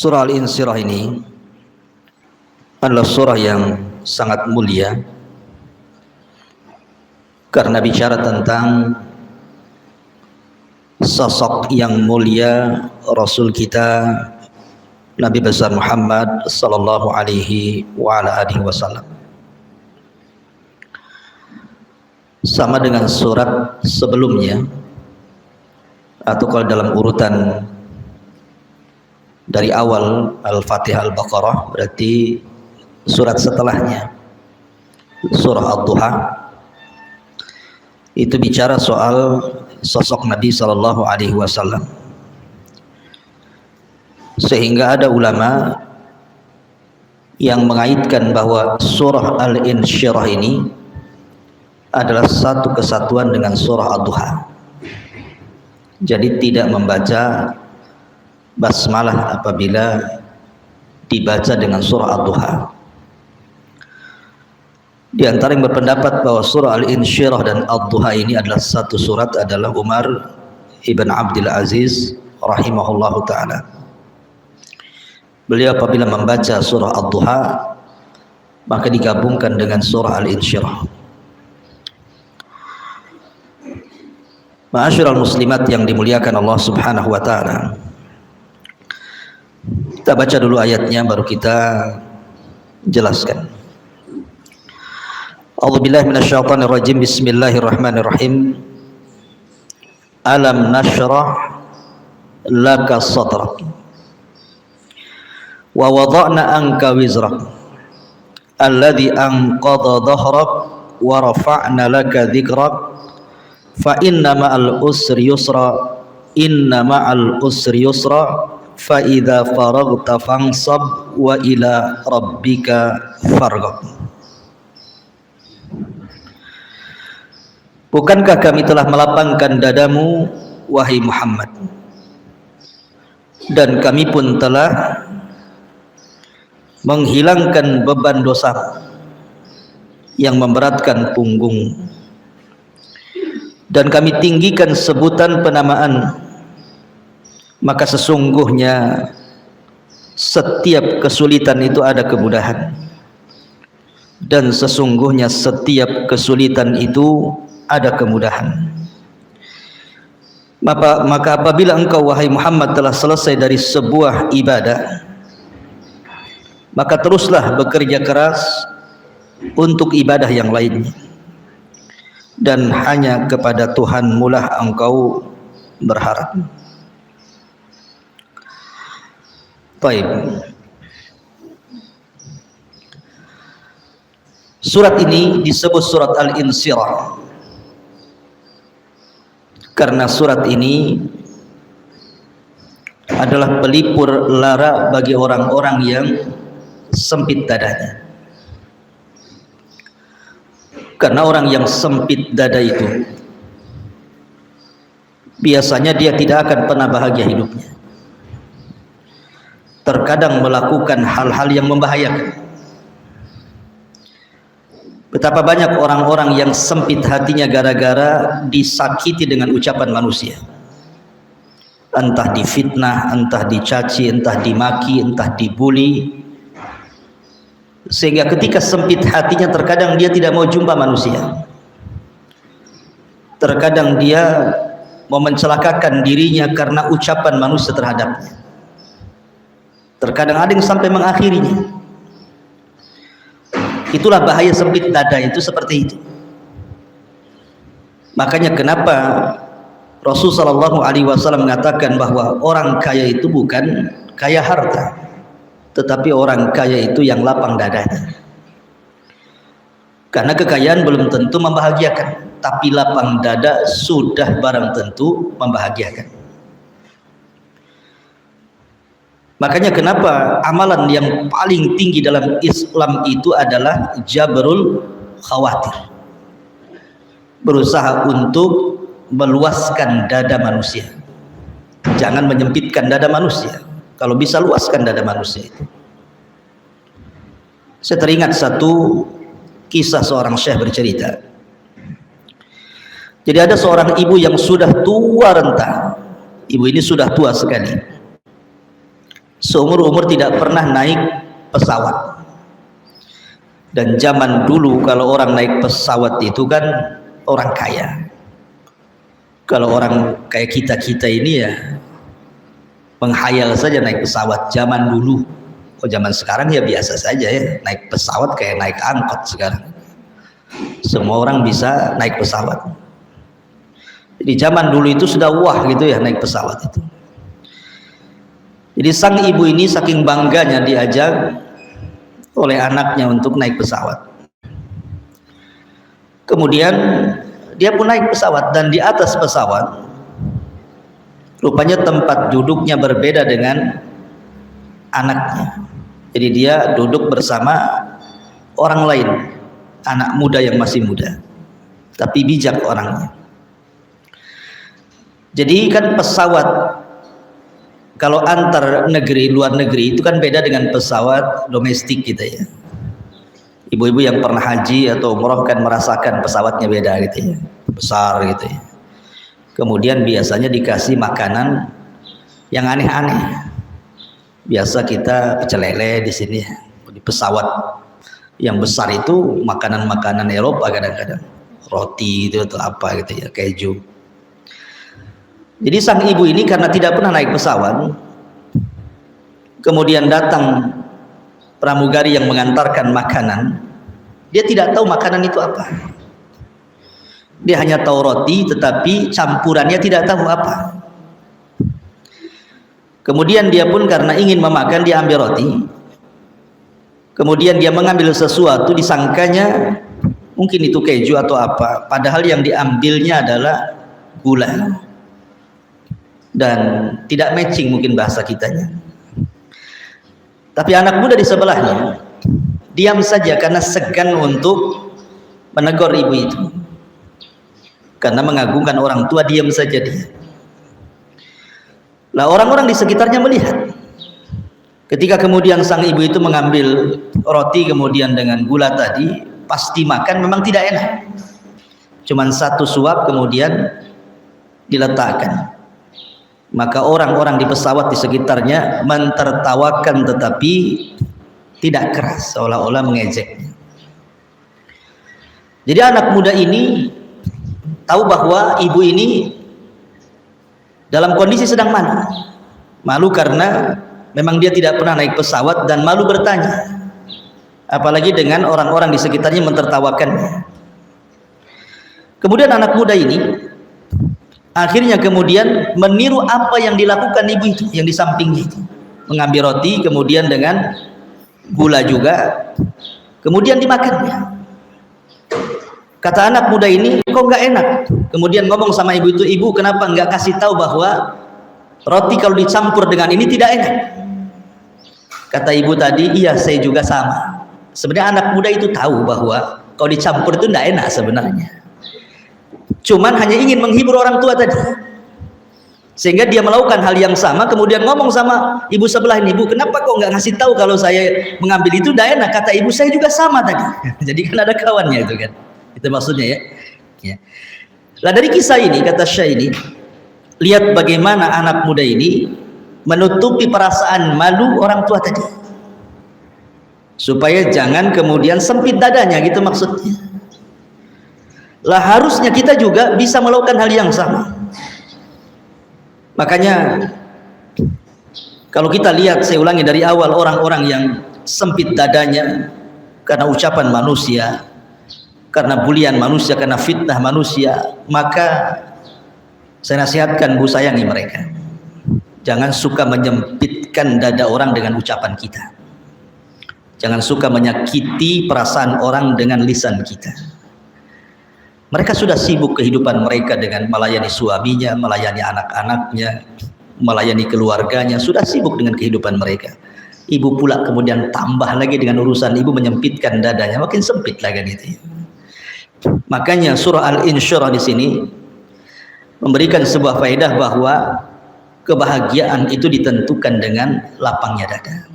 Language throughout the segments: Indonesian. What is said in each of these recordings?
Surah Al-Insyirah ini adalah surah yang sangat mulia karena bicara tentang sosok yang mulia Rasul kita Nabi besar Muhammad sallallahu alaihi wa ala alihi wasallam. Sama dengan surat sebelumnya, atau kalau dalam urutan dari awal Al-Fatihah Al-Baqarah berarti surat setelahnya surah Ad-Duha, itu bicara soal sosok Nabi sallallahu alaihi wasallam. Sehingga ada ulama yang mengaitkan bahwa surah Al-Insyirah ini adalah satu kesatuan dengan surah Ad-Duha. Jadi tidak membaca basmalah apabila dibaca dengan surah Ad-Duha. Di antara yang berpendapat bahwa surah Al-Insyirah dan Ad-Duha ini adalah satu surat adalah Umar ibn Abdul Aziz rahimahullahu ta'ala. Beliau apabila membaca surah Ad-Duha maka digabungkan dengan surah Al-Insyirah. Ma'asyiral muslimat yang dimuliakan Allah subhanahu wa ta'ala, kita baca dulu ayatnya baru kita jelaskan. A'udzubillahi minasyaitonir rajim. Bismillahirrahmanirrahim. Alam nashrah laka sadrak wa wada'na anka wizrak alladhi anqadha dhahrak wa rafa'na laka dhikrak fa inna ma'al usri yusra inna ma'al usri yusra fa idza faraghta fansab wa ila rabbika farghab. Bukankah kami telah melapangkan dadamu wahai Muhammad, dan kami pun telah menghilangkan beban dosa yang memberatkan punggung, dan kami tinggikan sebutan penamaan, maka sesungguhnya setiap kesulitan itu ada kemudahan, dan sesungguhnya setiap kesulitan itu ada kemudahan. Maka apabila engkau wahai Muhammad telah selesai dari sebuah ibadah, maka teruslah bekerja keras untuk ibadah yang lainnya, dan hanya kepada Tuhanmu lah engkau berharap. Baik. Surat ini disebut surat Al-Insyirah karena surat ini adalah pelipur lara bagi orang-orang yang sempit dadanya. Karena orang yang sempit dada itu biasanya dia tidak akan pernah bahagia hidupnya. Terkadang melakukan hal-hal yang membahayakan. Betapa banyak orang-orang yang sempit hatinya gara-gara disakiti dengan ucapan manusia. Entah difitnah, entah dicaci, entah dimaki, entah dibuli. Sehingga ketika sempit hatinya terkadang dia tidak mau jumpa manusia. Terkadang dia mau mencelakakan dirinya karena ucapan manusia terhadapnya. Terkadang ada yang sampai mengakhirinya. Itulah bahaya sempit dada itu, seperti itu. Makanya kenapa Rasulullah sallallahu alaihi wasallam mengatakan bahwa orang kaya itu bukan kaya harta, tetapi orang kaya itu yang lapang dadanya. Karena kekayaan belum tentu membahagiakan, tapi lapang dada sudah barang tentu membahagiakan. Makanya kenapa amalan yang paling tinggi dalam Islam itu adalah jabrul khawatir. Berusaha untuk meluaskan dada manusia. Jangan menyempitkan dada manusia. Kalau bisa luaskan dada manusia itu. Saya teringat satu kisah seorang syekh bercerita. Jadi ada seorang ibu yang sudah tua renta. Ibu ini sudah tua sekali. seumur-umur tidak pernah naik pesawat. Dan zaman dulu kalau orang naik pesawat itu kan orang kaya. Kalau orang kayak kita ini ya menghayal saja naik pesawat zaman dulu. Oh, zaman sekarang ya biasa saja ya, naik pesawat kayak naik angkot sekarang. Semua orang bisa naik pesawat. Jadi zaman dulu itu sudah wah gitu ya naik pesawat itu. Jadi sang ibu ini saking bangganya diajak oleh anaknya untuk naik pesawat. Kemudian dia pun naik pesawat, dan di atas pesawat rupanya tempat duduknya berbeda dengan anaknya. Jadi dia duduk bersama orang lain, anak muda yang masih muda, tapi bijak orangnya. Jadi kan pesawat kalau antar negeri, luar negeri itu kan beda dengan pesawat domestik kita ya. Ibu-ibu yang pernah haji atau umroh kan merasakan pesawatnya beda gitu ya, besar gitu ya. Kemudian biasanya dikasih makanan yang aneh-aneh. Biasa kita pecel lele di sini ya. Di pesawat yang besar itu makanan-makanan Eropa kadang-kadang, roti itu atau apa gitu ya, keju. Jadi sang ibu ini karena tidak pernah naik pesawat, kemudian datang pramugari yang mengantarkan makanan, dia tidak tahu makanan itu apa. Dia hanya tahu roti, tetapi campurannya tidak tahu apa. Kemudian dia pun karena ingin memakan, dia ambil roti. Kemudian dia mengambil sesuatu, disangkanya mungkin itu keju atau apa, padahal yang diambilnya adalah gula. Dan tidak matching mungkin bahasa kitanya. Tapi anak muda di sebelahnya diam saja karena segan untuk menegur ibu itu. Karena mengagungkan orang tua, diam saja dia. Lah orang-orang di sekitarnya melihat. Ketika kemudian sang ibu itu mengambil roti kemudian dengan gula tadi, pas dimakan memang tidak enak. Cuman satu suap kemudian diletakkan. Maka orang-orang di pesawat di sekitarnya mentertawakan tetapi tidak keras, seolah-olah mengejeknya. Jadi anak muda ini tahu bahwa ibu ini dalam kondisi sedang malu. Malu karena memang dia tidak pernah naik pesawat dan malu bertanya. Apalagi dengan orang-orang di sekitarnya mentertawakannya. Kemudian anak muda ini akhirnya kemudian meniru apa yang dilakukan ibu itu yang di sampingnya itu. Mengambil roti kemudian dengan gula juga, kemudian dimakannya. Kata anak muda ini, kok nggak enak? Kemudian ngomong sama ibu itu, ibu kenapa nggak kasih tahu bahwa roti kalau dicampur dengan ini tidak enak? Kata ibu tadi, iya saya juga sama. Sebenarnya anak muda itu tahu bahwa kalau dicampur itu tidak enak sebenarnya. Cuman hanya ingin menghibur orang tua tadi. Sehingga dia melakukan hal yang sama, kemudian ngomong sama ibu sebelah ini, ibu kenapa kok nggak ngasih tahu kalau saya mengambil itu tidak enak? Kata ibu, saya juga sama tadi. Jadi kan ada kawannya itu kan. Itu maksudnya ya. Lah dari kisah ini kata Syekh ini, lihat bagaimana anak muda ini menutupi perasaan malu orang tua tadi, supaya jangan kemudian sempit dadanya, gitu maksudnya. Lah harusnya kita juga bisa melakukan hal yang sama. Makanya kalau kita lihat, saya ulangi dari awal, orang-orang yang sempit dadanya karena ucapan manusia, karena bulian manusia, karena fitnah manusia, maka saya nasihatkan, bu, sayangi mereka. Jangan suka menyempitkan dada orang dengan ucapan kita. Jangan suka menyakiti perasaan orang dengan lisan kita. Mereka sudah sibuk kehidupan mereka dengan melayani suaminya, melayani anak-anaknya, melayani keluarganya, sudah sibuk dengan kehidupan mereka. Ibu pula kemudian tambah lagi dengan urusan ibu, menyempitkan dadanya, makin sempit lagi gitu. Makanya surah Al-Insyirah di sini memberikan sebuah faedah bahwa kebahagiaan itu ditentukan dengan lapangnya dada.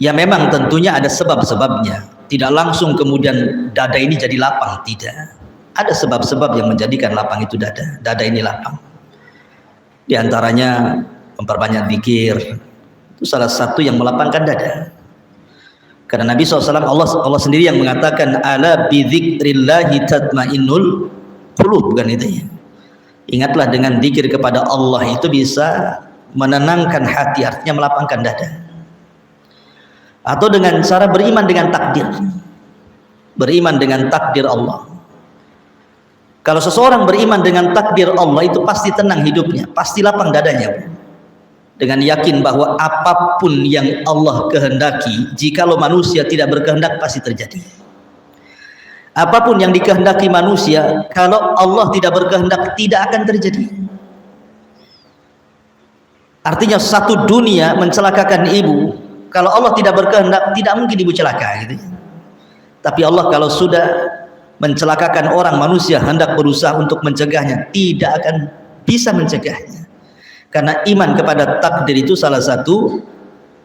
Ya memang tentunya ada sebab-sebabnya. Tidak langsung kemudian dada ini jadi lapang, tidak. Ada sebab-sebab yang menjadikan lapang itu dada. Dada ini lapang. Di antaranya memperbanyak zikir. Itu salah satu yang melapangkan dada. Karena Nabi SAW, Allah sendiri yang mengatakan, ala bidzikrillahi tatmainnul qulub, bukan itu ya. Ingatlah dengan zikir kepada Allah itu bisa menenangkan hati, artinya melapangkan dada. Atau dengan cara beriman dengan takdir. Beriman dengan takdir Allah. Kalau seseorang beriman dengan takdir Allah itu pasti tenang hidupnya, pasti lapang dadanya. Dengan yakin bahwa apapun yang Allah kehendaki, jikalau manusia tidak berkehendak pasti terjadi. Apapun yang dikehendaki manusia, kalau Allah tidak berkehendak tidak akan terjadi. Artinya satu dunia mencelakakan ibu, kalau Allah tidak berkehendak tidak mungkin ibu celaka gitu. Tapi Allah kalau sudah mencelakakan orang, manusia hendak berusaha untuk mencegahnya, tidak akan bisa mencegahnya. Karena iman kepada takdir itu salah satu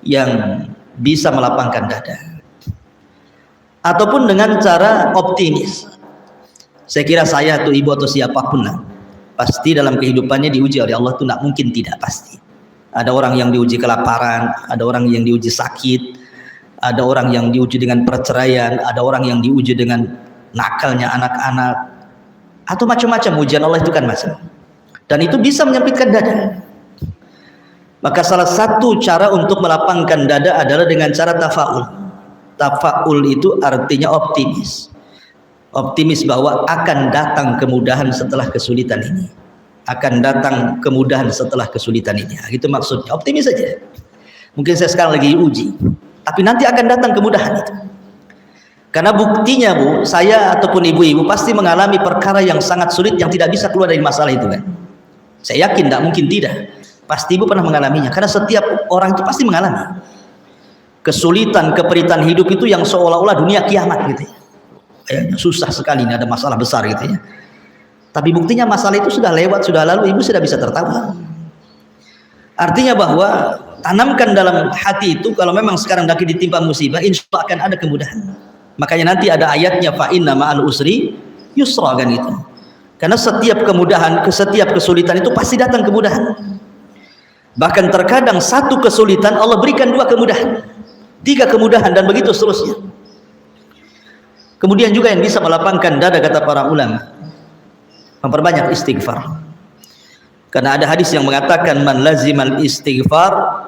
yang bisa melapangkan dada. Ataupun dengan cara optimis. Saya kira saya atau ibu atau siapapun lah, pasti dalam kehidupannya diuji oleh Allah, itu tidak mungkin tidak, pasti. Ada orang yang diuji kelaparan, ada orang yang diuji sakit, ada orang yang diuji dengan perceraian, ada orang yang diuji dengan nakalnya anak-anak, atau macam-macam ujian Allah itu kan macam. Dan itu bisa menyempitkan dada. Maka salah satu cara untuk melapangkan dada adalah dengan cara tafaul. Tafaul itu artinya optimis. Optimis bahwa akan datang kemudahan setelah kesulitan ini. Akan datang kemudahan setelah kesulitan ini. Itu maksudnya, optimis saja. Mungkin saya sekarang lagi diuji, tapi nanti akan datang kemudahan itu. Karena buktinya Bu, saya ataupun ibu-ibu pasti mengalami perkara yang sangat sulit yang tidak bisa keluar dari masalah itu kan. Saya yakin tidak mungkin tidak. Pasti ibu pernah mengalaminya, karena setiap orang itu pasti mengalami kesulitan, keperitan hidup itu yang seolah-olah dunia kiamat gitu ya. Kayaknya susah sekali, ini ada masalah besar gitu ya. Tapi buktinya masalah itu sudah lewat, sudah lalu, ibu sudah bisa tertawa. Artinya bahwa tanamkan dalam hati itu, kalau memang sekarang lagi ditimpa musibah, insya Allah akan ada kemudahan. Makanya nanti ada ayatnya, fa inna ma'al usri yusra, kan itu. Karena setiap kemudahan, setiap kesulitan itu pasti datang kemudahan. Bahkan terkadang satu kesulitan Allah berikan dua kemudahan, tiga kemudahan, dan begitu seterusnya. Kemudian juga yang bisa melapangkan dada kata para ulama, memperbanyak istighfar. Karena ada hadis yang mengatakan man lazimal istighfar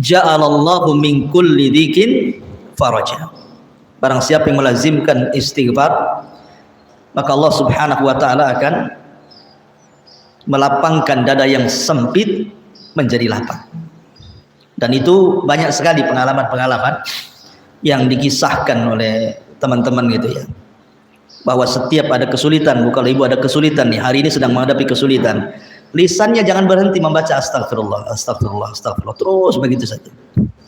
ja'alallahu min kulli dzikin faraja. Barang siapa yang melazimkan istighfar, maka Allah Subhanahu wa taala akan melapangkan dada yang sempit menjadi lapang. Dan itu banyak sekali pengalaman-pengalaman yang dikisahkan oleh teman-teman gitu ya, bahwa setiap ada kesulitan, kalau ibu ada kesulitan nih, hari ini sedang menghadapi kesulitan, lisannya jangan berhenti membaca astagfirullah, astagfirullah, astagfirullah, terus begitu saja.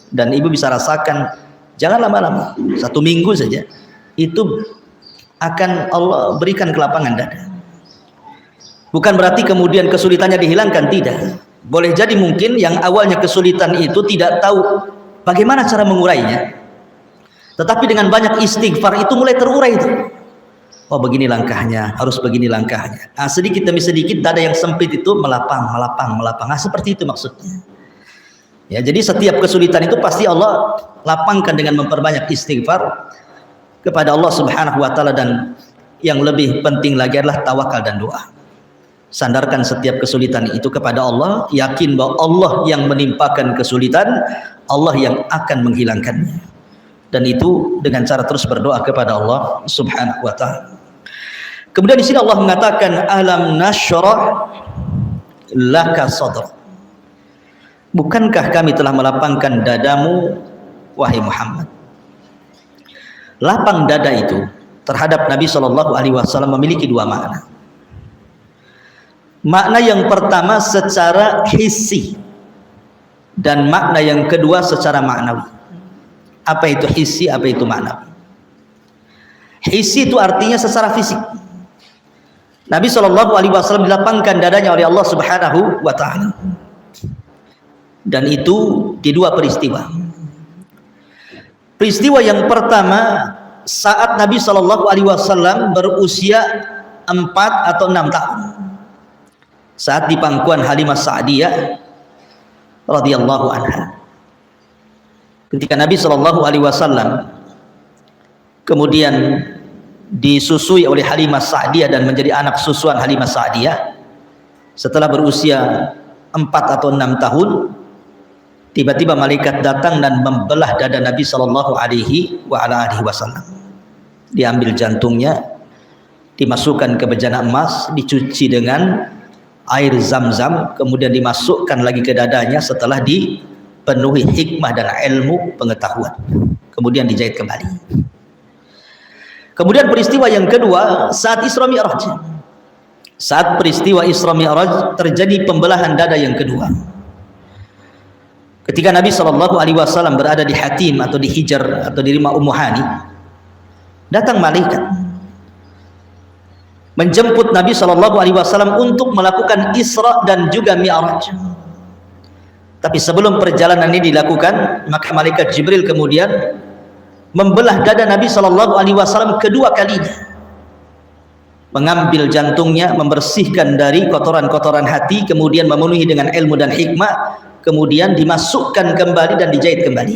Dan ibu bisa rasakan, jangan lama-lama, 1 minggu saja, itu akan Allah berikan kelapangan dada. Bukan berarti kemudian kesulitannya dihilangkan, tidak. Boleh jadi mungkin yang awalnya kesulitan itu tidak tahu bagaimana cara mengurainya, tetapi dengan banyak istighfar itu mulai terurai itu. Oh begini langkahnya, harus begini langkahnya. Sedikit demi sedikit dada yang sempit itu melapang, melapang, melapang. Seperti itu maksudnya. Ya, jadi setiap kesulitan itu pasti Allah lapangkan dengan memperbanyak istighfar kepada Allah Subhanahu wa taala, dan yang lebih penting lagi adalah tawakal dan doa. Sandarkan setiap kesulitan itu kepada Allah, yakin bahwa Allah yang menimpakan kesulitan, Allah yang akan menghilangkannya. Dan itu dengan cara terus berdoa kepada Allah Subhanahu wa taala. Kemudian di sini Allah mengatakan alam nashrah laka sadrak. Bukankah kami telah melapangkan dadamu wahai Muhammad? Lapang dada itu terhadap Nabi SAW memiliki dua makna. Makna yang pertama secara hissi, dan makna yang kedua secara maknawi. Apa itu hissi, apa itu maknawi? Hissi itu artinya secara fisik. Nabi SAW dilapangkan dadanya oleh Allah Subhanahu wa taala. Dan itu di dua peristiwa. Peristiwa yang pertama saat Nabi SAW berusia 4 atau 6 tahun. Saat di pangkuan Halimah Sa'diyah, radhiyallahu anha. Ketika Nabi Shallallahu alaihi wasallam kemudian disusui oleh Halimah Sa'diyah dan menjadi anak susuan Halimah Sa'diyah setelah berusia 4 atau 6 tahun, tiba-tiba malaikat datang dan membelah dada Nabi Shallallahu alaihi wasallam. Diambil jantungnya, dimasukkan ke bejana emas, dicuci dengan air zam-zam, kemudian dimasukkan lagi ke dadanya setelah dipenuhi hikmah dan ilmu pengetahuan, kemudian dijahit kembali. Kemudian peristiwa yang kedua saat Isra Mi'raj. Saat peristiwa Isra Mi'raj terjadi pembelahan dada yang kedua. Ketika Nabi Shallallahu alaihi wasallam berada di Hatim atau di Hijr atau di rumah Ummu Hani, datang malaikat menjemput Nabi Shallallahu alaihi wasallam untuk melakukan Isra dan juga Mi'raj. Tapi sebelum perjalanan ini dilakukan, maka malaikat Jibril kemudian membelah dada Nabi Shallallahu alaihi wasallam kedua kalinya, mengambil jantungnya, membersihkan dari kotoran-kotoran hati, kemudian memenuhi dengan ilmu dan hikmah, kemudian dimasukkan kembali dan dijahit kembali.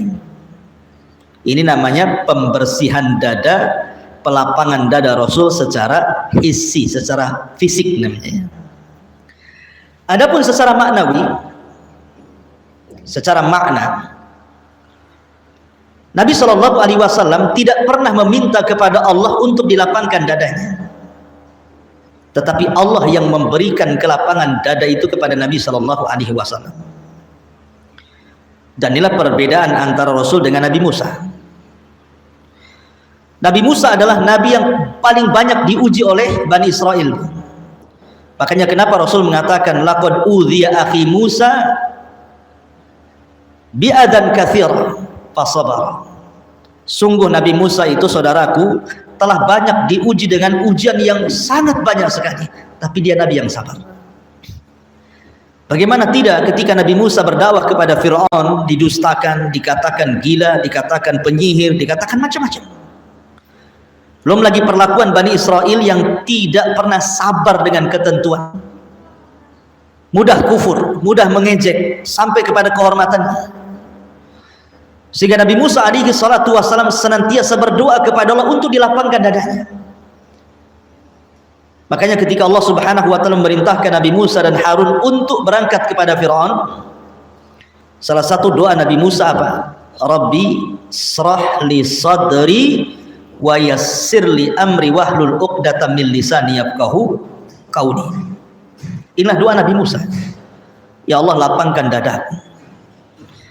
Ini namanya pembersihan dada, pelapangan dada Rasul secara hissi, secara fisik namanya. Adapun secara maknawi, secara makna, Nabi Shallallahu alaihi wasallam tidak pernah meminta kepada Allah untuk dilapangkan dadanya, tetapi Allah yang memberikan kelapangan dada itu kepada Nabi Shallallahu alaihi wasallam. Dan inilah perbedaan antara Rasul dengan Nabi Musa. Nabi Musa adalah nabi yang paling banyak diuji oleh Bani Israel. Makanya kenapa Rasul mengatakan laqad udhiya akhi Musa bi'adan katsir fasabar. Sungguh Nabi Musa itu, saudaraku, telah banyak diuji dengan ujian yang sangat banyak sekali, tapi dia nabi yang sabar. Bagaimana tidak ketika Nabi Musa berdakwah kepada Fir'aun, didustakan, dikatakan gila, dikatakan penyihir, dikatakan macam-macam. Belum lagi perlakuan Bani Israel yang tidak pernah sabar dengan ketentuan, mudah kufur, mudah mengejek sampai kepada kehormatannya. Sehingga Nabi Musa alaihi salatu wassalam senantiasa berdoa kepada Allah untuk dilapangkan dadanya. Makanya ketika Allah Subhanahu wa taala memerintahkan Nabi Musa dan Harun untuk berangkat kepada Firaun, salah satu doa Nabi Musa apa? Rabbi shrah li sadri wa yassir li amri wahlul 'uqdatam min lisani yafqahu qauli. Inilah doa Nabi Musa. Ya Allah, lapangkan dadaku.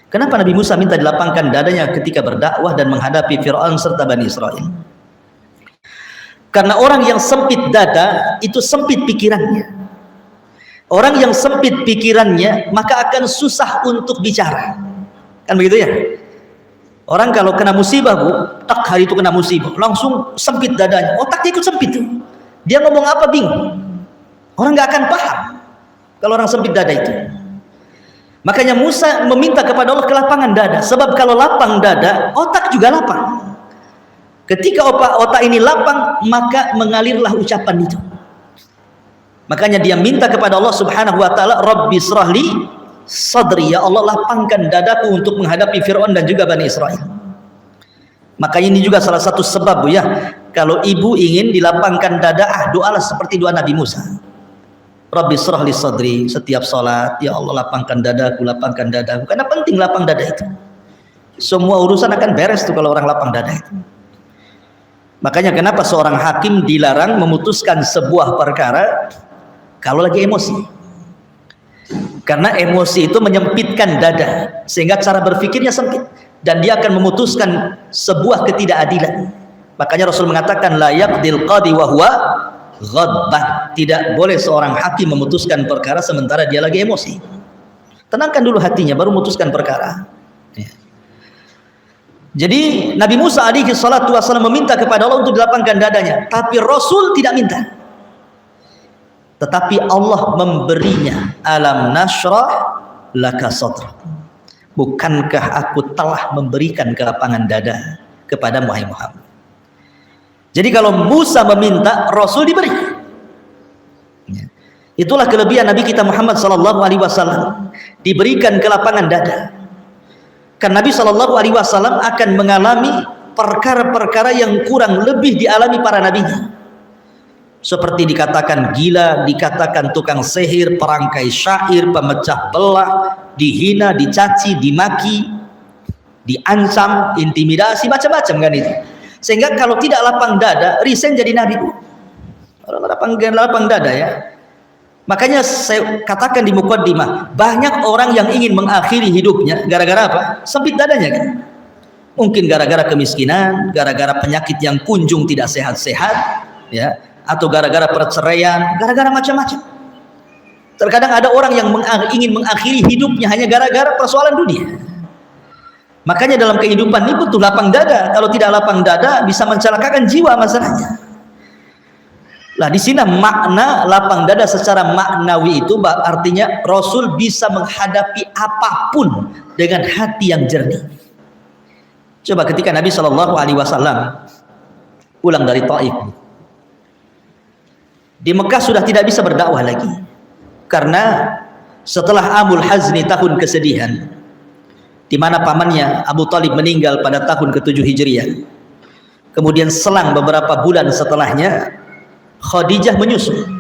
Kenapa Nabi Musa minta dilapangkan dadanya ketika berdakwah dan menghadapi Fir'aun serta Bani Israel? Karena orang yang sempit dada itu sempit pikirannya. Orang yang sempit pikirannya maka akan susah untuk bicara. Kan begitu ya? Orang kalau kena musibah, Bu, tak hari itu kena musibah, langsung sempit dadanya, otaknya ikut sempit tuh. Dia ngomong apa bingung. Orang nggak akan paham kalau orang sempit dada itu. Makanya Musa meminta kepada Allah kelapangan dada, sebab kalau lapang dada, otak juga lapang. Ketika otak ini lapang, maka mengalirlah ucapan itu. Makanya dia minta kepada Allah Subhanahu wa taala, Rabbi shrahli sadri, ya Allah, lapangkan dadaku untuk menghadapi Fir'aun dan juga Bani Israel. Maka ini juga salah satu sebab, Bu, ya, kalau ibu ingin dilapangkan dada, doalah seperti doa Nabi Musa. Rabbi shrah li sadri, setiap salat, ya Allah, lapangkan dadaku, lapangkan dadaku. Karena penting lapang dada itu. Semua urusan akan beres tuh kalau orang lapang dada itu. Makanya kenapa seorang hakim dilarang memutuskan sebuah perkara kalau lagi emosi. Karena emosi itu menyempitkan dada, sehingga cara berpikirnya sempit dan dia akan memutuskan sebuah ketidakadilan. Makanya Rasul mengatakan la yaqdil qadi wa huwa ghadbah. Tidak boleh seorang hakim memutuskan perkara sementara dia lagi emosi. Tenangkan dulu hatinya baru memutuskan perkara. Ya. Jadi Nabi Musa alaihi salatu wasallam meminta kepada Allah untuk dilapangkan dadanya, tapi Rasul tidak minta. Tetapi Allah memberinya, alam nashrah laka sadrak. Bukankah aku telah memberikan kelapangan dada kepada Muhammad? Jadi kalau Musa meminta, Rasul diberi. Itulah kelebihan Nabi kita Muhammad sallallahu alaihi wasallam, diberikan kelapangan dada. Kan Nabi sallallahu alaihi wasallam akan mengalami perkara-perkara yang kurang lebih dialami para nabinya. Seperti dikatakan gila, dikatakan tukang sihir, perangkai syair, pemecah belah, dihina, dicaci, dimaki, diancam, intimidasi, macam-macam kan itu. Sehingga kalau tidak lapang dada, resign jadi nabi. Kalau lapang dada ya. Makanya saya katakan di muqaddimah, banyak orang yang ingin mengakhiri hidupnya gara-gara apa? Sempit dadanya kan. Mungkin gara-gara kemiskinan, gara-gara penyakit yang kunjung tidak sehat-sehat, ya, atau gara-gara perceraian, gara-gara macam-macam. Terkadang ada orang yang ingin mengakhiri hidupnya hanya gara-gara persoalan dunia. Makanya dalam kehidupan ini butuh lapang dada. Kalau tidak lapang dada bisa mencelakakan jiwa masalahnya. Lah di sini makna lapang dada secara maknawi itu artinya Rasul bisa menghadapi apapun dengan hati yang jernih. Coba ketika Nabi Shallallahu Alaihi Wasallam pulang dari Taif, di Mekah sudah tidak bisa berdakwah lagi karena setelah Amul Hazni, tahun kesedihan, di mana pamannya Abu Talib meninggal pada tahun ke-7 Hijriah. Kemudian selang beberapa bulan setelahnya Khadijah menyusul,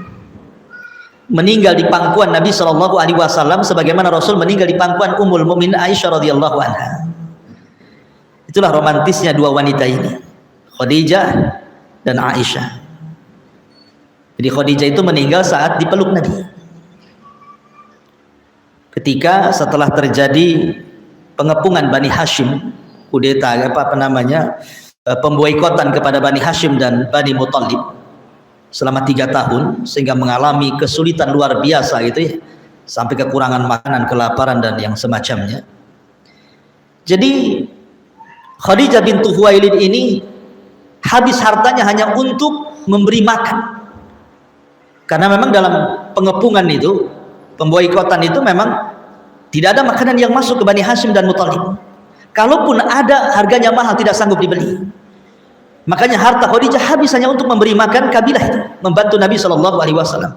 meninggal di pangkuan Nabi Shallallahu Alaihi Wasallam sebagaimana Rasul meninggal di pangkuan Ummul Mukminin Aisyah radhiyallahu anha. Itulah romantisnya dua wanita ini, Khadijah dan Aisyah. Jadi Khadijah itu meninggal saat dipeluk Nabi. Ketika setelah terjadi pengepungan Bani Hashim, kudeta pemboikotan kepada Bani Hashim dan Bani Muthalib selama 3 tahun, sehingga mengalami kesulitan luar biasa gitu ya, sampai kekurangan makanan, kelaparan dan yang semacamnya. Jadi Khadijah bintu Khuwailid ini habis hartanya hanya untuk memberi makan, karena memang dalam pengepungan itu, pemboikotan itu memang tidak ada makanan yang masuk ke Bani Hashim dan Muthalib. Kalaupun ada, harganya mahal, tidak sanggup dibeli. Makanya harta Khadijah habis hanya untuk memberi makan kabilah itu, membantu Nabi Shallallahu Alaihi Wasallam.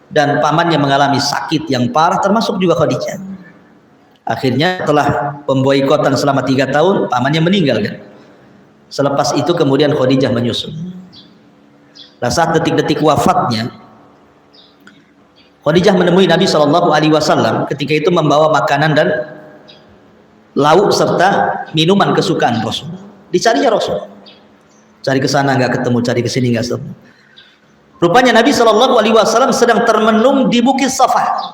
Dan pamannya mengalami sakit yang parah, termasuk juga Khadijah. Akhirnya setelah pemboikotan selama 3 tahun, pamannya meninggal kan. Selepas itu kemudian Khadijah menyusul. Nah, saat detik-detik wafatnya, Khadijah menemui Nabi Shallallahu Alaihi Wasallam. Ketika itu membawa makanan dan lauk serta minuman kesukaan Rasul. Dicarinya Rasul. Cari ke sana nggak ketemu, cari ke sini nggak ketemu. Rupanya Nabi Shallallahu Alaihi Wasallam sedang termenung di Bukit Safa,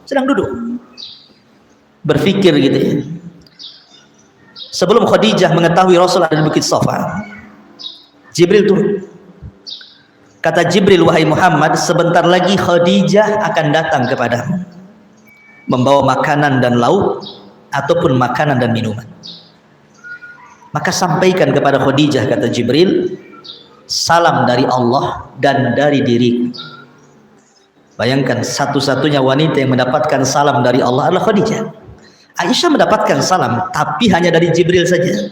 sedang duduk, berpikir gitu ya. Sebelum Khadijah mengetahui Rasul ada di Bukit Safa, Jibril turun. Kata Jibril, wahai Muhammad, sebentar lagi Khadijah akan datang kepadamu, membawa makanan dan lauk ataupun makanan dan minuman. Maka sampaikan kepada Khadijah, kata Jibril, salam dari Allah dan dari diriku. Bayangkan, satu-satunya wanita yang mendapatkan salam dari Allah adalah Khadijah. Aisyah mendapatkan salam, tapi hanya dari Jibril saja.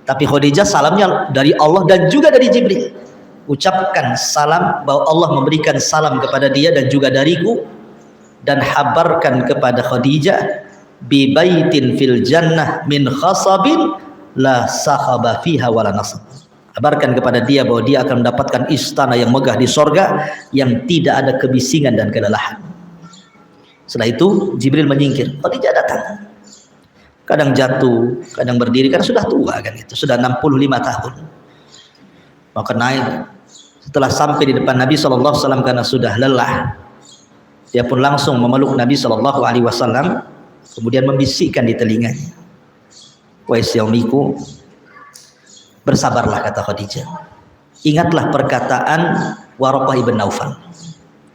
Tapi Khadijah salamnya dari Allah dan juga dari Jibril. Ucapkan salam bahwa Allah memberikan salam kepada dia dan juga dariku, dan habarkan kepada Khadijah, bi baitin fil jannah min khasabin la sakhaba fiha wala nasab. Kabarkan kepada dia bahwa dia akan mendapatkan istana yang megah di sorga yang tidak ada kebisingan dan kelelahan. Setelah itu Jibril menyingkir, Khadijah datang. Kadang jatuh, kadang berdiri, karena sudah tua kan itu, sudah 65 tahun. Maka naik. Setelah sampai di depan Nabi SAW karena sudah lelah, dia pun langsung memeluk Nabi SAW, kemudian membisikkan di telinganya, wahai suamiku, bersabarlah, kata Khadijah. Ingatlah perkataan Waraqah ibn Naufal.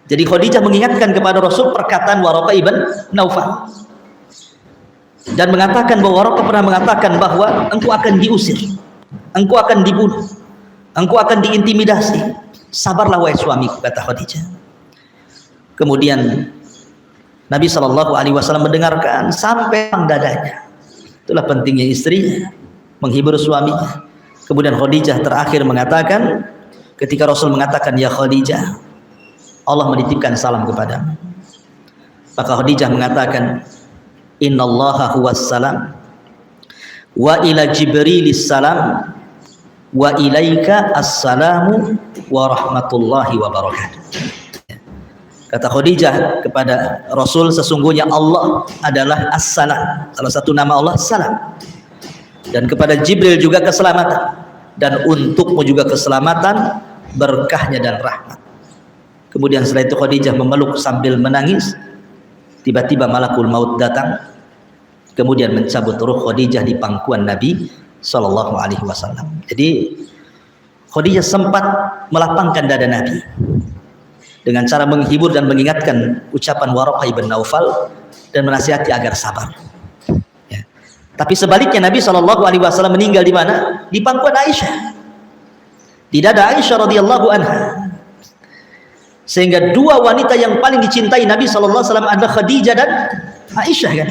Jadi Khadijah mengingatkan kepada Rasul perkataan Waraqah ibn Naufal, dan mengatakan bahwa Waraqah pernah mengatakan bahwa engkau akan diusir, engkau akan dibunuh, engkau akan diintimidasi. Sabarlah wahai suamiku, kata Khadijah. Kemudian Nabi SAW mendengarkan sampai dadanya. Itulah pentingnya istri menghibur suaminya. Kemudian Khadijah terakhir mengatakan, ketika Rasul mengatakan, ya Khadijah, Allah menitipkan salam kepadamu. Maka Khadijah mengatakan, innallaha huwas salam wa ila Jibrilis salam wa ilaika assalamu wa rahmatullahi wa barakatuh. Kata Khadijah kepada Rasul, sesungguhnya Allah adalah as-salam. Salah satu nama Allah salam. Dan kepada Jibril juga keselamatan, dan untukmu juga keselamatan, berkahnya dan rahmat. Kemudian setelah itu Khadijah memeluk sambil menangis. Tiba-tiba malakul maut datang, kemudian mencabut ruh Khadijah di pangkuan Nabi Sallallahu Alaihi Wasallam. Jadi Khadijah sempat melapangkan dada Nabi dengan cara menghibur dan mengingatkan ucapan Waraqah bin Naufal dan menasihati agar sabar. Ya. Tapi sebaliknya Nabi Sallallahu Alaihi Wasallam meninggal di mana? Di pangkuan Aisyah, di dada Aisyah radhiyallahu anha. Sehingga dua wanita yang paling dicintai Nabi Sallallahu Alaihi Wasallam adalah Khadijah dan Aisyah kan?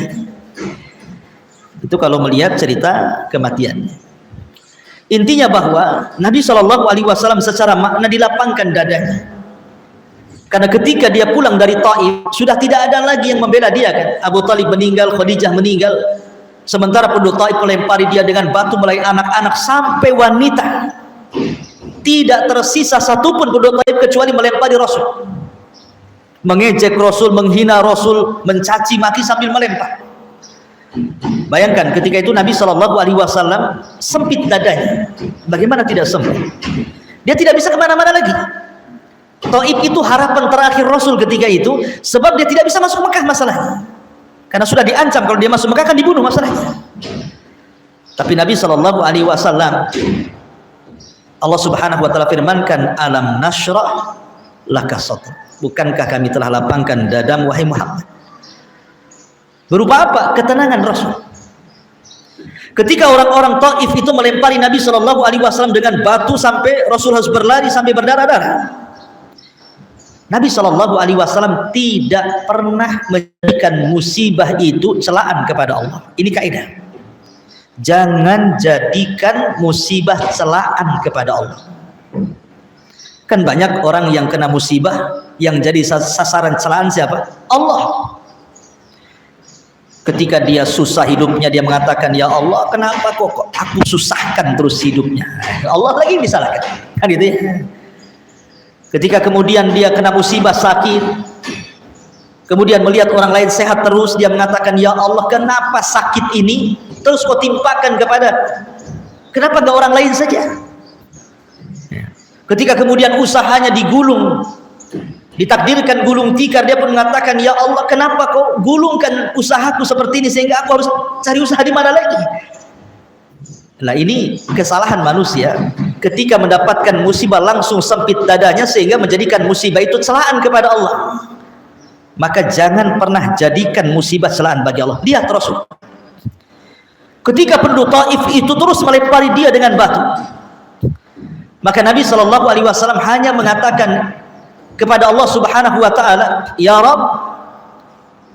Itu kalau melihat cerita kematiannya. Intinya bahwa Nabi Sallallahu Alaihi Wasallam secara makna dilapangkan dadanya. Karena ketika dia pulang dari Taif, sudah tidak ada lagi yang membela dia kan? Abu Talib meninggal, Khadijah meninggal. Sementara penduduk Taif melempari dia dengan batu, mulai anak-anak sampai wanita. Tidak tersisa satupun penduduk Taif kecuali melempari Rasul, mengejek Rasul, menghina Rasul, mencaci maki sambil melempar. Bayangkan ketika itu Nabi Shallallahu Alaihi Wasallam sempit dadanya. Bagaimana tidak sempit? Dia tidak bisa kemana-mana lagi. Taif itu harapan terakhir Rasul ketika itu, sebab dia tidak bisa masuk Mekah masalahnya. Karena sudah diancam kalau dia masuk Mekah akan dibunuh masalahnya. Tapi Nabi Shallallahu Alaihi Wasallam, Allah Subhanahu wa taala firmankan, alam nashrah laka sadr. Bukankah kami telah lapangkan dadamu wahai Muhammad? Berupa apa? Ketenangan Rasul. Ketika orang-orang Taif itu melempari Nabi Shallallahu Alaihi Wasallam dengan batu sampai Rasul harus berlari sampai berdarah-darah, Nabi Shallallahu Alaihi Wasallam tidak pernah menjadikan musibah itu celaan kepada Allah. Ini kaidah. Jangan jadikan musibah celaan kepada Allah. Kan banyak orang yang kena musibah, yang jadi sasaran celaan siapa? Allah. Ketika dia susah hidupnya, dia mengatakan, ya Allah, kenapa kok aku susahkan terus hidupnya? Allah lagi disalahkan, kan gitu ya. Ketika kemudian dia kena musibah sakit, kemudian melihat orang lain sehat terus, dia mengatakan, ya Allah, kenapa sakit ini terus kau timpakan kepada, kenapa gak orang lain saja? Ketika kemudian usahanya digulung, ditakdirkan gulung tikar, dia pun mengatakan, ya Allah, kenapa kau gulungkan usahaku seperti ini sehingga aku harus cari usaha di mana lagi? Nah, ini kesalahan manusia ketika mendapatkan musibah langsung sempit dadanya sehingga menjadikan musibah itu celaan kepada Allah. Maka jangan pernah jadikan musibah celaan bagi Allah. Lihat Rasul, ketika penduduk Taif itu terus melempari dia dengan batu, maka Nabi Shallallahu Alaihi Wasallam hanya mengatakan kepada Allah Subhanahu Wa Taala, ya Rabb,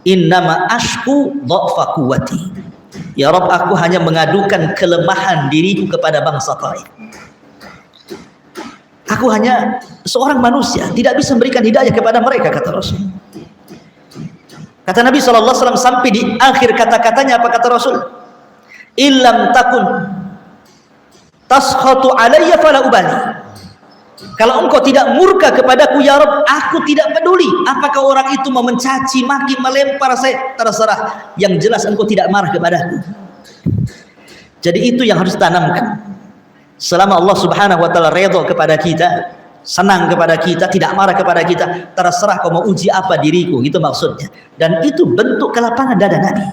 innama ashku dha'fa quwwati. Ya Rabb, aku hanya mengadukan kelemahan diriku kepada bangsa Taif. Aku hanya seorang manusia, tidak bisa memberikan hidayah kepada mereka, kata Rasul. Kata Nabi Shallallahu Alaihi Wasallam sampai di akhir kata-katanya, apa kata Rasul? Illam takun taskhatu alayya fala ubali. Kalau engkau tidak murka kepadaku ya Rabb, aku tidak peduli apakah orang itu mau mencaci maki, melempar saya, terserah, yang jelas engkau tidak marah kepadaku. Jadi itu yang harus ditanamkan. Selama Allah Subhanahu wa taala redha kepada kita, senang kepada kita, tidak marah kepada kita, terserah kau mau uji apa diriku, itu maksudnya. Dan itu bentuk kelapangan dada Nabi.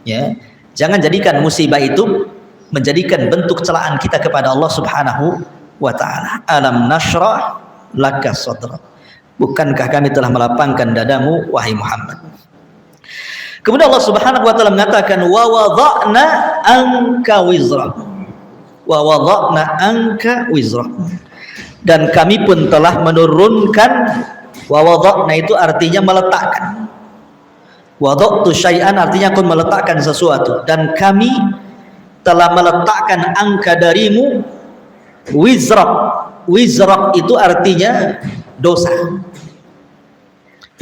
Ya, jangan jadikan musibah itu menjadikan bentuk celaan kita kepada Allah Subhanahu wa ta'ala. Alam nashrah laka sadrak. Bukankah kami telah melapangkan dadamu wahai Muhammad? Kemudian Allah Subhanahu wa ta'ala mengatakan, wa wada'na anka wizrak. Wa wada'na anka wizrak. Dan kami pun telah menurunkan, wa wada'na itu artinya meletakkan. Wada'tu syai'an artinya aku meletakkan sesuatu, dan kami telah meletakkan angka darimu wizrak. Wizrak itu artinya dosa.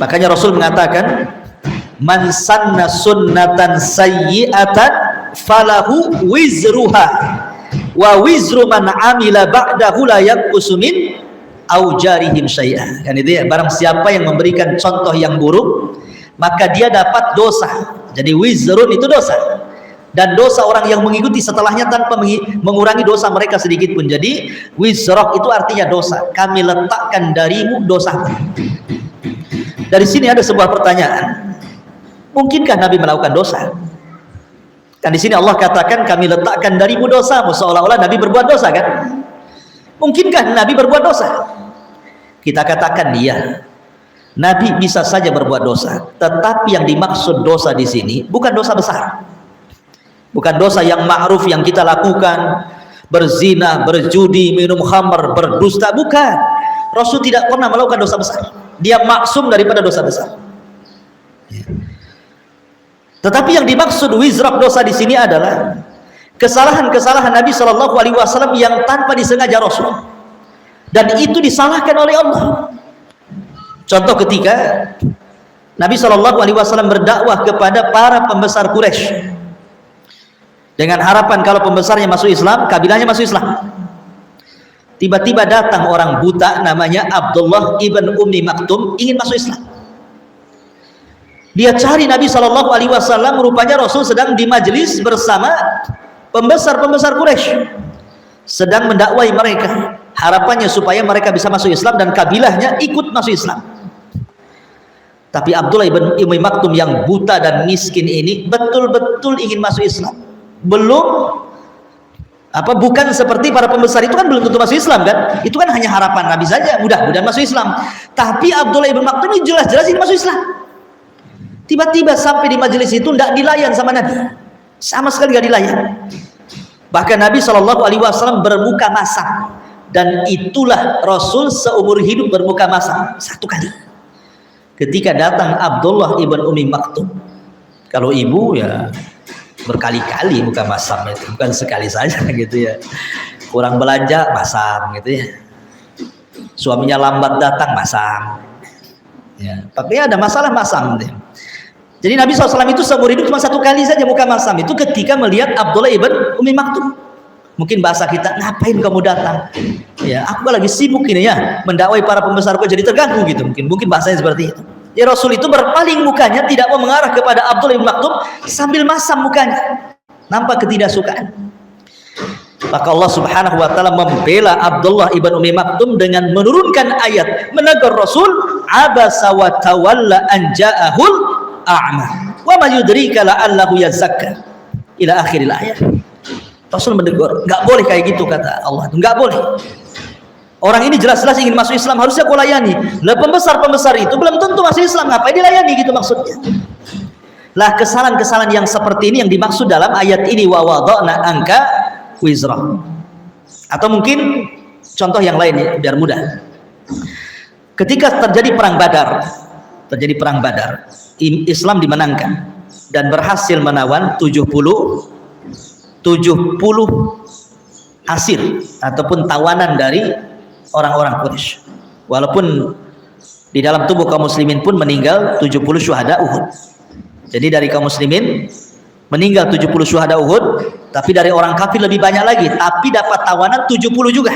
Makanya Rasul mengatakan, man sanna sunnatan sayyi'atan falahu wizruha wa wizru man amila ba'dahu la yanqusu min aujarihim syai'ah. Kan itu ya, barang siapa yang memberikan contoh yang buruk maka dia dapat dosa. Jadi wizrun itu dosa, dan dosa orang yang mengikuti setelahnya tanpa mengurangi dosa mereka sedikit pun. Jadi wizrok itu artinya dosa, kami letakkan darimu dosa. Dari sini ada sebuah pertanyaan, mungkinkah Nabi melakukan dosa? Kan di sini Allah katakan kami letakkan darimu dosamu, seolah-olah Nabi berbuat dosa kan? Mungkinkah Nabi berbuat dosa? Kita katakan iya, Nabi bisa saja berbuat dosa, tetapi yang dimaksud dosa di sini bukan dosa besar, bukan dosa yang ma'ruf yang kita lakukan, berzina, berjudi, minum khamr, berdusta, bukan. Rasul tidak pernah melakukan dosa besar, dia maksum daripada dosa besar. Tetapi yang dimaksud wizrak dosa di sini adalah kesalahan-kesalahan Nabi Shallallahu Alaihi Wasallam yang tanpa disengaja Rasul, dan itu disalahkan oleh Allah. Contoh ketika Nabi Shallallahu Alaihi Wasallam berdakwah kepada para pembesar Quraisy dengan harapan kalau pembesarnya masuk Islam, kabilahnya masuk Islam. Tiba-tiba datang orang buta namanya Abdullah ibn Ummi Maktum ingin masuk Islam. Dia cari Nabi Shallallahu Alaihi Wasallam, rupanya Rasul sedang di majelis bersama pembesar-pembesar Quraisy, sedang mendakwai mereka, harapannya supaya mereka bisa masuk Islam dan kabilahnya ikut masuk Islam. Tapi Abdullah ibn Ummi Maktum yang buta dan miskin ini betul-betul ingin masuk Islam. Bukan seperti para pembesar itu kan belum tentu masuk Islam kan? Itu kan hanya harapan Nabi saja, mudah-mudahan masuk Islam. Tapi Abdullah ibn Maktum ini jelas-jelas ingin masuk Islam. Tiba-tiba sampai di majelis itu tidak dilayan sama Nabi, sama sekali tidak dilayan. Bahkan Nabi Shallallahu Alaihi Wasallam bermuka masam, dan itulah Rasul seumur hidup bermuka masam satu kali. Ketika datang Abdullah ibn Ummi Maktum, kalau ibu ya berkali-kali muka masam, itu bukan sekali saja gitu ya. Kurang belanja masam gitu ya. Suaminya lambat datang masam. Ya, tapi ada masalah masam. Gitu. Jadi Nabi SAW itu seumur hidup cuma satu kali saja muka masam, itu ketika melihat Abdullah ibn Ummi Maktum. Mungkin bahasa kita, ngapain kamu datang? Ya, aku lagi sibuk ini ya, mendakwai para pembesarku, jadi terganggu gitu. Mungkin bahasanya seperti itu. Ya, Rasul itu berpaling mukanya, tidak mau mengarah kepada Abdullah ibn Maktum sambil masam mukanya, nampak ketidaksukaan. Maka Allah Subhanahu wa taala membela Abdullah ibn Ummi Maktum dengan menurunkan ayat menegur Rasul, abasa wa tawalla an ja'ahul a'ma wa ma yudrika la'allahu yazakka ila akhiril ayat. Rasul menegur, enggak boleh kayak gitu, kata Allah, enggak boleh. Orang ini jelas-jelas ingin masuk Islam, harusnya kau layani. Lah pembesar-pembesar itu belum tentu masuk Islam, ngapain dilayani gitu maksudnya. Lah kesalahan-kesalahan yang seperti ini yang dimaksud dalam ayat ini, wa wada'na anka wizra. Atau mungkin contoh yang lain biar mudah. Ketika terjadi perang Badar, Islam dimenangkan dan berhasil menawan 70 asir ataupun tawanan dari orang-orang Quraisy. Walaupun di dalam tubuh kaum muslimin pun meninggal 70 syuhada Uhud. Jadi dari kaum muslimin meninggal 70 syuhada Uhud, tapi dari orang kafir lebih banyak lagi, tapi dapat tawanan 70 juga.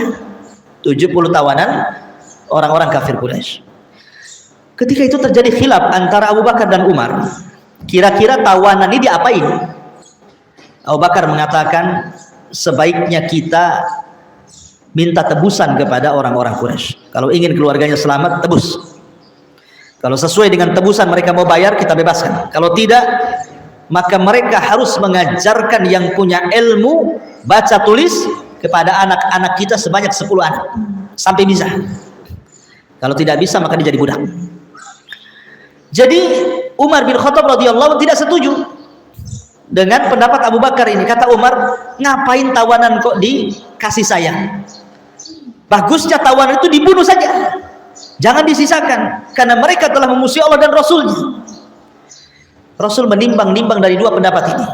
70 tawanan orang-orang kafir Quraisy. Ketika itu terjadi khilaf antara Abu Bakar dan Umar, kira-kira tawanan ini diapain? Abu Bakar mengatakan sebaiknya kita minta tebusan kepada orang-orang Quraisy. Kalau ingin keluarganya selamat, tebus. Kalau sesuai dengan tebusan mereka mau bayar, kita bebaskan. Kalau tidak, maka mereka harus mengajarkan yang punya ilmu baca tulis kepada anak-anak kita sebanyak 10 anak sampai bisa. Kalau tidak bisa, maka dia jadi budak. Jadi Umar bin Khattab radhiyallahu tidak setuju dengan pendapat Abu Bakar ini. Kata Umar, ngapain tawanan kok dikasih saya? Bagusnya tawanan itu dibunuh saja, jangan disisakan, karena mereka telah memusuhi Allah dan Rasulnya. Rasul menimbang-nimbang dari dua pendapat ini.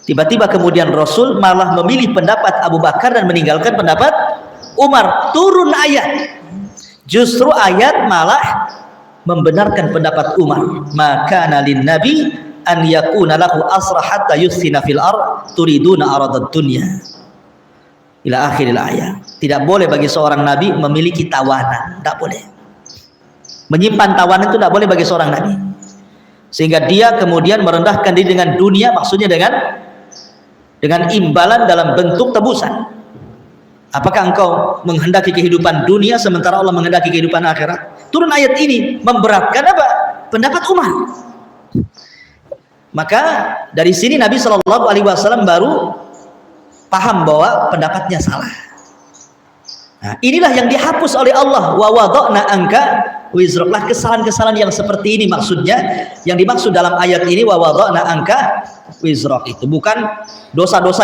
Tiba-tiba kemudian Rasul malah memilih pendapat Abu Bakar dan meninggalkan pendapat Umar. Turun ayat, justru ayat malah membenarkan pendapat Umar, maka nalin nabi an yakuna lahu asra hatta yusina fil ard turiduna aradad dunya ila akhiril ayat. Tidak boleh bagi seorang nabi memiliki tawanan, tidak boleh. Menyimpan tawanan itu tidak boleh bagi seorang nabi, sehingga dia kemudian merendahkan diri dengan dunia, maksudnya dengan imbalan dalam bentuk tebusan. Apakah engkau menghendaki kehidupan dunia sementara Allah menghendaki kehidupan akhirat? Turun ayat ini memberatkan apa? Pendapat Umar. Maka dari sini Nabi Shallallahu Alaihi Wasallam baru paham bahwa pendapatnya salah. Nah, inilah yang dihapus oleh Allah. Wa wada'na anka wizroklah, kesalahan-kesalahan yang seperti ini maksudnya. Yang dimaksud dalam ayat ini wa wada'na anka wizrok itu bukan dosa-dosa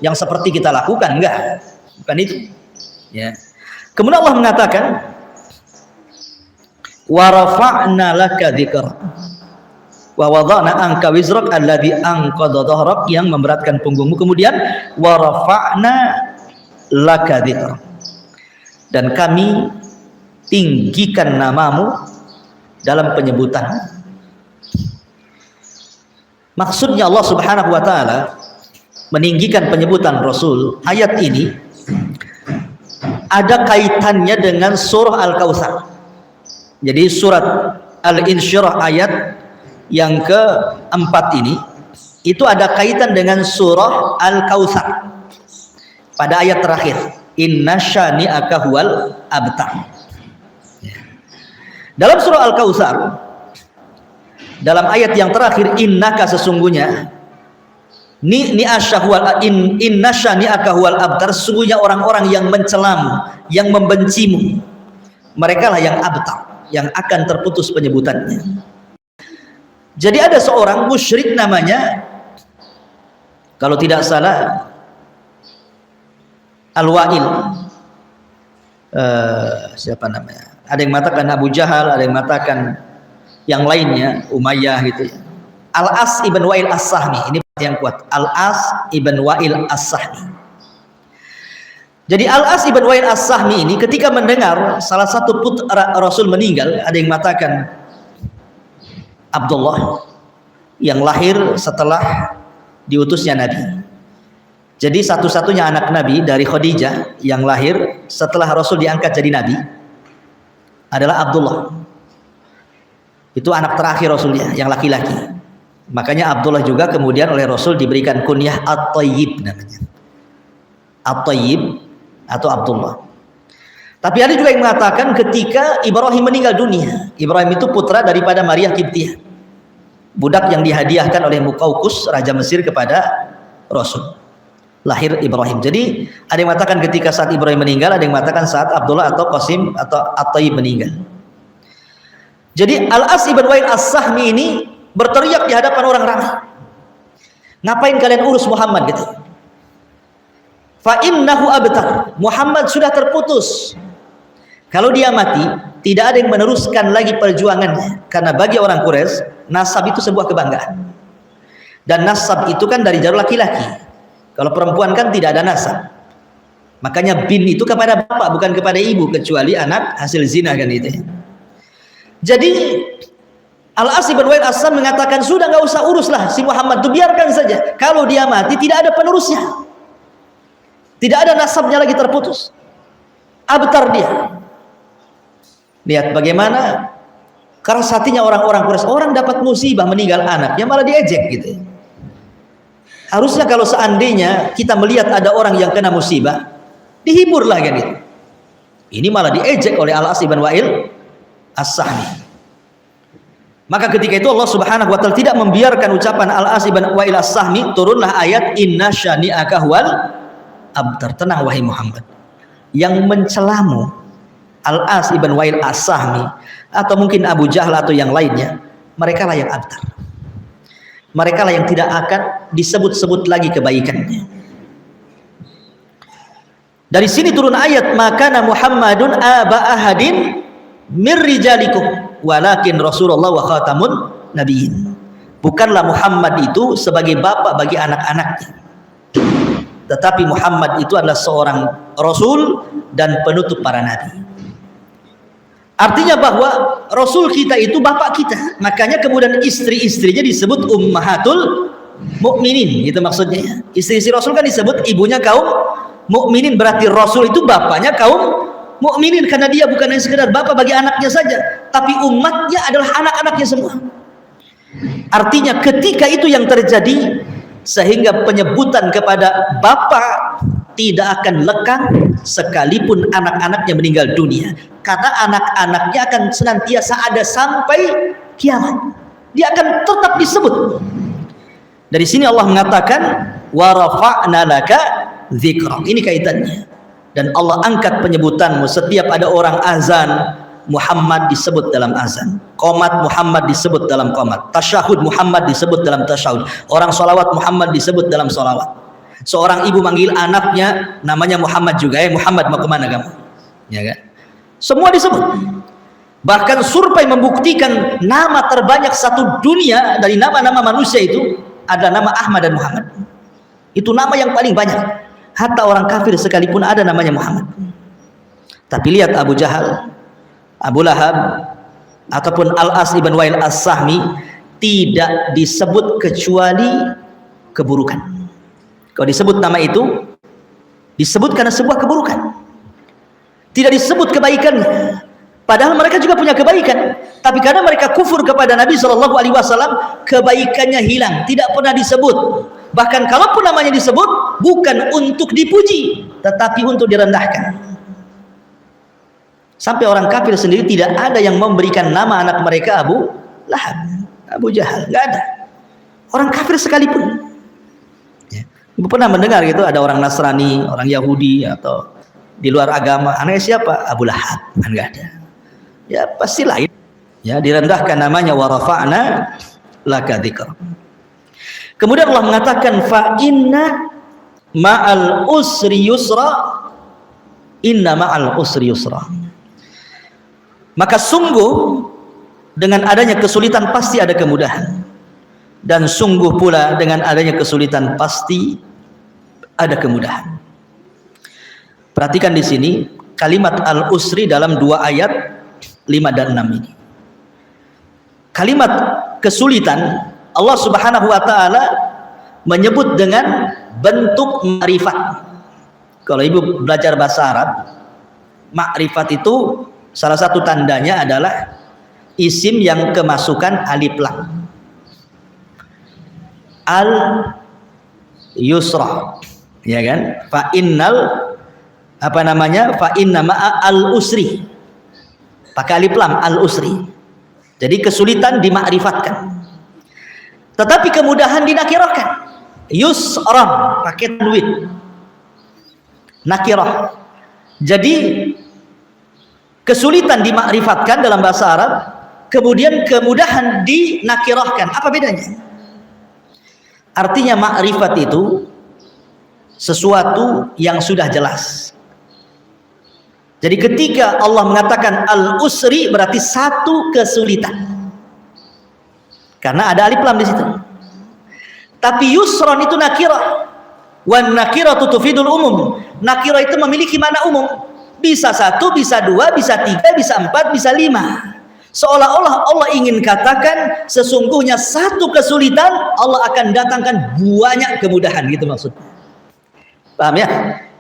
yang seperti kita lakukan, enggak. Bukan itu. Ya. Kemudian Allah mengatakan wa rafa'na laka dzikra wa wada'na anka wizrak alladzi anqadha dhahrak, yang memberatkan punggungmu. Kemudian wa rafa'na laka dzikra, dan kami tinggikan namamu dalam penyebutan. Maksudnya Allah Subhanahu wa taala meninggikan penyebutan Rasul. Ayat ini ada kaitannya dengan surah Al-Kautsar. Jadi surat Al-Insyirah ayat yang keempat ini itu ada kaitan dengan surah Al-Kautsar pada ayat terakhir, inna syani'aka huwal abtar. Dalam surah Al-Kautsar, dalam ayat yang terakhir, innaka sesungguhnya inna syani'aka huwal abtar, sesungguhnya orang-orang yang mencelamu, yang membencimu, mereka lah yang abtar, yang akan terputus penyebutannya. Jadi ada seorang musyrik namanya, kalau tidak salah, Al-Wa'il. Siapa namanya? Ada yang mengatakan Abu Jahal, ada yang mengatakan yang lainnya, Umayyah gitu ya. Al-As ibn Wa'il As-Sahmi, ini yang kuat. Al-As ibn Wa'il As-Sahmi. Jadi Al-As ibn Wa'il As-Sahmi ini ketika mendengar salah satu putra Rasul meninggal, ada yang mengatakan Abdullah, yang lahir setelah diutusnya Nabi. Jadi satu-satunya anak Nabi dari Khadijah yang lahir setelah Rasul diangkat jadi Nabi adalah Abdullah. Itu anak terakhir Rasulnya yang laki-laki. Makanya Abdullah juga kemudian oleh Rasul diberikan kunyah At-Thayyib namanya. At-Thayyib atau Abdullah. Tapi ada juga yang mengatakan ketika Ibrahim meninggal dunia, Ibrahim itu putra daripada Maria Qibtiyah, budak yang dihadiahkan oleh Muqawqis raja Mesir kepada Rasul. Lahir Ibrahim. Jadi ada yang mengatakan ketika saat Ibrahim meninggal, ada yang mengatakan saat Abdullah atau Qasim atau At-Thayyib meninggal. Jadi Al-As ibn Wa'il As-Sahmi ini berteriak di hadapan orang ramai, ngapain kalian urus Muhammad gitu? Fa innahu abtar, Muhammad sudah terputus. Kalau dia mati, tidak ada yang meneruskan lagi perjuangannya, karena bagi orang Quraisy nasab itu sebuah kebanggaan, dan nasab itu kan dari jalur laki-laki. Kalau perempuan kan tidak ada nasab, makanya bin itu kepada bapak bukan kepada ibu, kecuali anak hasil zina kan itu. Jadi Al-As ibn Wa'il As-Sahmi mengatakan sudah nggak usah uruslah si Muhammad itu, biarkan saja. Kalau dia mati tidak ada penerusnya, tidak ada nasabnya lagi, terputus. Abtar dia. Lihat bagaimana keras hatinya orang-orang Quraisy. Orang dapat musibah meninggal anaknya malah diejek gitu. Harusnya kalau seandainya kita melihat ada orang yang kena musibah, dihiburlah kan gitu. Ini malah diejek oleh Al-As ibn Wa'il As-Sahmi. Maka ketika itu Allah Subhanahu wa taala tidak membiarkan ucapan Al-As ibn Wa'il As-Sahmi, turunlah ayat inna syani'aka huwal abtar. Tenang wahai Muhammad, yang mencelamu Al-As ibn Wa'il As-Sahmi atau mungkin Abu Jahal atau yang lainnya, mereka lah yang abtar. Mereka lah yang tidak akan disebut-sebut lagi kebaikannya. Dari sini turun ayat makana Muhammadun aba ahadin mir rijalikum walakin Rasulullah wa khatamun nabiyyin. Bukanlah Muhammad itu sebagai bapak bagi anak-anaknya, tetapi Muhammad itu adalah seorang rasul dan penutup para nabi. Artinya bahwa Rasul kita itu bapak kita, makanya kemudian istri-istrinya disebut ummahatul mukminin, itu maksudnya. Istri-istri Rasul kan disebut ibunya kaum mukminin, berarti Rasul itu bapaknya kaum mukminin, karena dia bukan hanya sekedar bapak bagi anaknya saja, tapi umatnya adalah anak-anaknya semua. Artinya ketika itu yang terjadi, sehingga penyebutan kepada bapak tidak akan lekang sekalipun anak-anaknya meninggal dunia, karena anak-anaknya akan senantiasa ada sampai kiamat, dia akan tetap disebut. Dari sini Allah mengatakan wa rafa'na laka dzikra, ini kaitannya. Dan Allah angkat penyebutanmu. Setiap ada orang azan, Muhammad disebut dalam azan, qomat Muhammad disebut dalam qomat, tasyahud Muhammad disebut dalam tasyahud, orang sholawat Muhammad disebut dalam sholawat. Seorang ibu manggil anaknya namanya Muhammad juga, Muhammad mau kemana kamu, ya kan? Semua disebut. Bahkan survei membuktikan nama terbanyak satu dunia dari nama-nama manusia itu ada nama Ahmad dan Muhammad. Itu nama yang paling banyak. Hatta orang kafir sekalipun ada namanya Muhammad. Tapi lihat Abu Jahal, Abu Lahab, ataupun Al-As ibn Wa'il As-Sahmi tidak disebut kecuali keburukan. Kalau disebut nama itu disebut karena sebuah keburukan, tidak disebut kebaikannya. Padahal mereka juga punya kebaikan, tapi karena mereka kufur kepada Nabi SAW, kebaikannya hilang, tidak pernah disebut. Bahkan kalaupun namanya disebut, bukan untuk dipuji, tetapi untuk direndahkan. Sampai orang kafir sendiri tidak ada yang memberikan nama anak mereka Abu Lahab, Abu Jahal, nggak ada. Orang kafir sekalipun. Ya. Ibu pernah mendengar gitu, ada orang Nasrani, orang Yahudi atau di luar agama, anaknya siapa? Abu Lahab, kan nggak ada. Ya pasti lain. Ya, direndahkan namanya wa rafa'na laka dzikra. Kemudian Allah mengatakan fa inna ma'al usri yusra, inna ma'al usri yusra. Maka sungguh dengan adanya kesulitan pasti ada kemudahan, dan sungguh pula dengan adanya kesulitan pasti ada kemudahan. Perhatikan di sini kalimat al-usri dalam dua ayat 5 dan 6 ini. Kalimat kesulitan Allah Subhanahu wa taala menyebut dengan bentuk ma'rifat. Kalau ibu belajar bahasa Arab, ma'rifat itu salah satu tandanya adalah isim yang kemasukan alif lam. Al yusra, ya kan? Fa innal fa inna ma'a al usri, pakai alif lam, al usri. Jadi kesulitan dimakrifatkan, tetapi kemudahan dinakirahkan. Yusran pakai tanwin, nakirah. Jadi kesulitan dimakrifatkan dalam bahasa Arab, kemudian kemudahan dinakirahkan. Apa bedanya? Artinya makrifat itu sesuatu yang sudah jelas. Jadi ketika Allah mengatakan al-usri berarti satu kesulitan, karena ada alif lam di situ. Tapi yusron itu nakirah, wan nakiratu tufidul umum. Nakirah itu memiliki makna umum, bisa satu, bisa dua, bisa tiga, bisa empat, bisa lima. Seolah-olah Allah ingin katakan sesungguhnya satu kesulitan Allah akan datangkan banyak kemudahan, gitu maksudnya. Paham ya?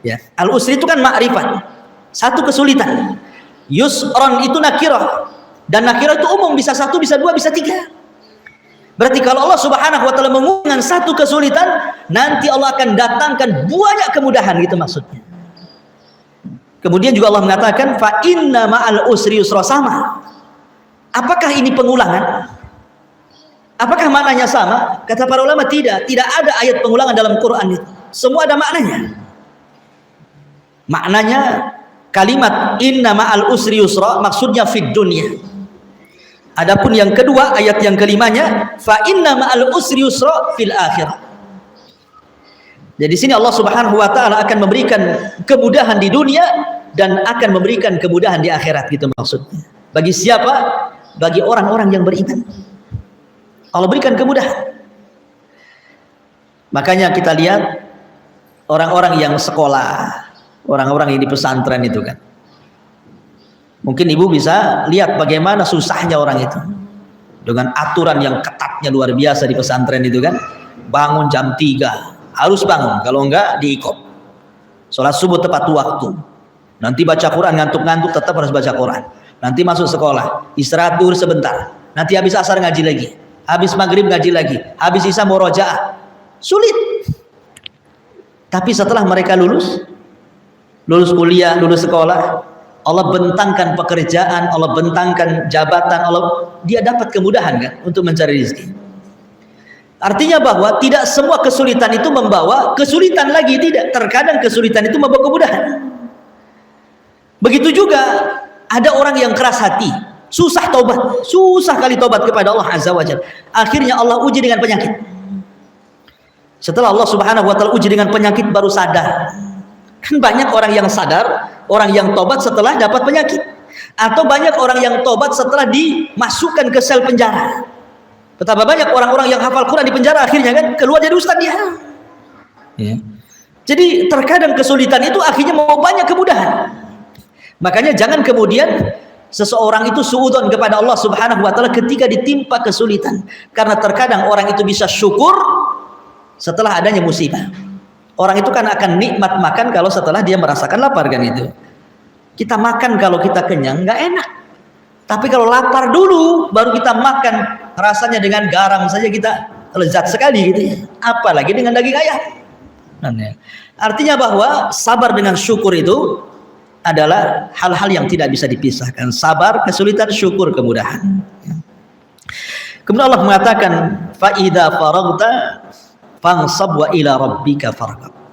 Ya. Al-usri itu kan makrifat, satu kesulitan. Yusron itu nakirah, dan nakirah itu umum, bisa satu, bisa dua, bisa tiga. Berarti kalau Allah Subhanahu wa taala mengumumkan satu kesulitan, nanti Allah akan datangkan banyak kemudahan, gitu maksudnya. Kemudian juga Allah mengatakan fa inna ma'al usri yusra, sama. Apakah ini pengulangan? Apakah maknanya sama? Kata para ulama tidak ada ayat pengulangan dalam Quran itu. Semua ada maknanya. Maknanya kalimat inna ma'al usri yusra maksudnya fid dunya. Adapun yang kedua, ayat yang kelimanya fa inna ma'al usri yusra fil akhirah. Jadi sini Allah Subhanahu wa taala akan memberikan kemudahan di dunia dan akan memberikan kemudahan di akhirat, gitu maksudnya. Bagi siapa? Bagi orang-orang yang beriman. Allah berikan kemudahan. Makanya kita lihat orang-orang yang sekolah, orang-orang yang di pesantren itu kan, Mungkin ibu bisa lihat bagaimana susahnya orang itu dengan aturan yang ketatnya luar biasa di pesantren itu kan. Bangun jam 3 harus bangun, kalau enggak diikop. Sholat subuh tepat waktu, nanti baca Quran, ngantuk-ngantuk tetap harus baca Quran. Nanti masuk sekolah, istirahat dulu sebentar, nanti habis asar ngaji lagi, habis maghrib ngaji lagi, habis isya murojaah. Sulit. Tapi setelah mereka lulus kuliah, lulus sekolah, Allah bentangkan pekerjaan, Allah bentangkan jabatan, dia dapat kemudahan kan untuk mencari rezeki. Artinya bahwa tidak semua kesulitan itu membawa kesulitan lagi, tidak. Terkadang kesulitan itu membawa kemudahan. Begitu juga ada orang yang keras hati, susah taubat, susah kali taubat kepada Allah Azza wa Jalla. Akhirnya Allah uji dengan penyakit. Setelah Allah Subhanahu wa taala uji dengan penyakit baru sadar. Kan banyak orang yang sadar, orang yang tobat setelah dapat penyakit. Atau banyak orang yang tobat setelah dimasukkan ke sel penjara. Betapa banyak orang-orang yang hafal Quran di penjara, akhirnya kan keluar jadi ustaz dia. Ya. Jadi terkadang kesulitan itu akhirnya mau banyak kemudahan. Makanya jangan kemudian seseorang itu suudzon kepada Allah Subhanahu wa taala ketika ditimpa kesulitan. Karena terkadang orang itu bisa syukur setelah adanya musibah. Orang itu kan akan nikmat makan kalau setelah dia merasakan lapar kan itu. Kita makan kalau kita kenyang nggak enak. Tapi kalau lapar dulu baru kita makan, rasanya dengan garam saja kita lezat sekali gitu ya. Apalagi dengan daging ayam. Artinya bahwa sabar dengan syukur itu adalah hal-hal yang tidak bisa dipisahkan. Sabar, kesulitan, syukur, kemudahan. Kemudian Allah mengatakan, fa idza faragta fansab wa ila rabbika farghab.